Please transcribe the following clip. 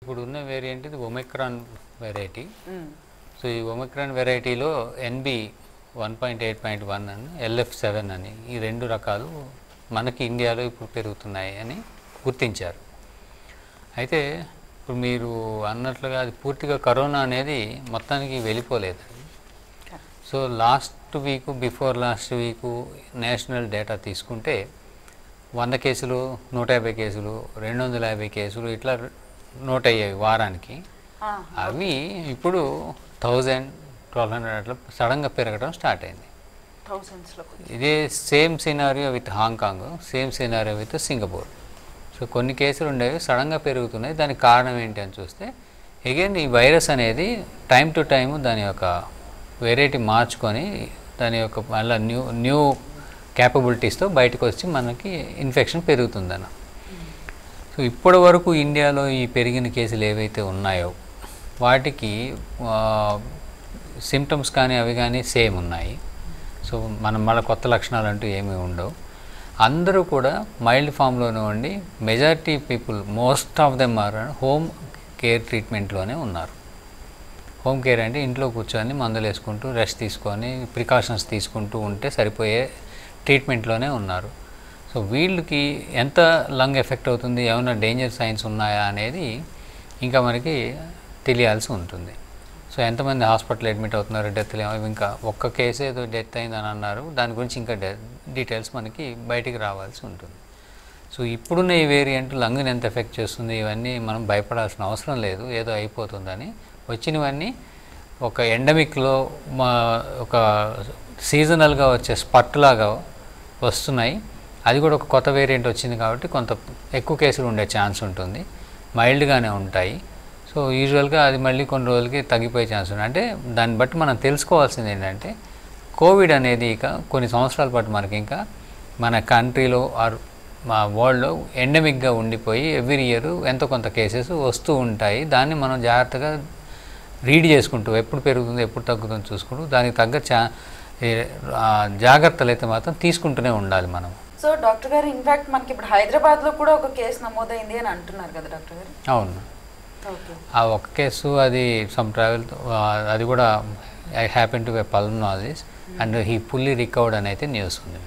ఇప్పుడున్న వేరియంట్ ఇది Omicron variety. So ఈ ఒమిక్రాన్ వెరైటీలో NB 1.8.1 అని LF7 అని ఈ రెండు రకాలు మనకి ఇండియాలో ఇప్పుడు పెరుగుతున్నాయి అని గుర్తించారు. అయితే ఇప్పుడు మీరు అన్నట్లుగా అది పూర్తిగా కరోనా అనేది మొత్తానికి వెళ్ళిపోలేదు. So last week before last week national data తీసుకుంటే 100 కేసులు 150 కేసులు 250 కేసులు ఇట్లా నోట్ అయ్యేవి వారానికి. అవి ఇప్పుడు 1000-1200 అట్లా సడన్గా పెరగడం స్టార్ట్ అయింది. ఇదే same scenario with Hong Kong, same scenario with Singapore. So కొన్ని కేసులు ఉండేవి సడన్గా పెరుగుతున్నాయి. దానికి కారణం ఏంటి అని చూస్తే అగైన్ ఈ వైరస్ అనేది టైం టు టైం దాని యొక్క వెరైటీ మార్చుకొని దాని యొక్క మళ్ళీ న్యూ క్యాపబిలిటీస్తో బయటకు వచ్చి మనకి ఇన్ఫెక్షన్ పెరుగుతుందన్న. సో ఇప్పటి వరకు ఇండియాలో ఈ పెరిగిన కేసులు ఏవైతే ఉన్నాయో వాటికి సిమ్టమ్స్ కానీ అవి కానీ సేమ్ ఉన్నాయి. సో మళ్ళీ కొత్త లక్షణాలు అంటూ ఏమీ ఉండవు. అందరూ కూడా మైల్డ్ ఫామ్లోనే ఉండి majority people most of them are home care ట్రీట్మెంట్లోనే ఉన్నారు. హోమ్ కేర్ అంటే ఇంట్లో కూర్చొని మందులు వేసుకుంటూ రెస్ట్ తీసుకొని ప్రికాషన్స్ తీసుకుంటూ ఉంటే సరిపోయే ట్రీట్మెంట్లోనే ఉన్నారు. సో వీళ్ళకి ఎంత లంగ్ ఎఫెక్ట్ అవుతుంది, ఏమైనా డేంజర్ సైన్స్ ఉన్నాయా అనేది ఇంకా మనకి తెలియాల్సి ఉంటుంది. సో ఎంతమంది హాస్పిటల్ అడ్మిట్ అవుతున్నారు, డెత్లు ఇంకా ఒక్క కేసు ఏదో డెత్ అయిందని అన్నారు, దాని గురించి ఇంకా డీటెయిల్స్ మనకి బయటికి రావాల్సి ఉంటుంది. సో ఇప్పుడున్న ఈ వేరియంట్ లంగ్ని ఎంత ఎఫెక్ట్ చేస్తుంది ఇవన్నీ మనం భయపడాల్సిన అవసరం లేదు, ఏదో అయిపోతుందని. వచ్చినవన్నీ ఒక ఎండమిక్లో ఒక సీజనల్గా వచ్చే స్పట్లాగా వస్తున్నాయి. అది కూడా ఒక కొత్త వేరియంట్ వచ్చింది కాబట్టి కొంత ఎక్కువ కేసులు ఉండే ఛాన్స్ ఉంటుంది, మైల్డ్గానే ఉంటాయి. సో యూజువల్గా అది మళ్ళీ కొన్ని రోజులకి తగ్గిపోయే ఛాన్స్ ఉంది. అంటే దాన్ని బట్టి మనం తెలుసుకోవాల్సింది ఏంటంటే కోవిడ్ అనేది ఇక కొన్ని సంవత్సరాల పాటు మనకి ఇంకా మన కంట్రీలో ఆర్ మా వరల్డ్లో ఎండమిక్గా ఉండిపోయి ఎవ్రీ ఇయర్ ఎంతో కొంత కేసెస్ వస్తూ ఉంటాయి. దాన్ని మనం జాగ్రత్తగా రీడ్ చేసుకుంటూ ఎప్పుడు పెరుగుతుందో ఎప్పుడు తగ్గుతుందో చూసుకుంటూ దానికి తగ్గ జాగ్రత్తలు అయితే మాత్రం తీసుకుంటూనే ఉండాలి మనం. సో డాక్టర్ గారు, ఇన్ఫాక్ట్ మనకి ఇప్పుడు హైదరాబాద్లో కూడా ఒక కేసు నమోదైంది అని అంటున్నారు కదా డాక్టర్ గారు? అవును, ఆ ఒక కేసు అది సమ్ ట్రావెల్, అది కూడా I happen to be pulmonologist and he fully recovered అని అయితే న్యూస్ ఉంది.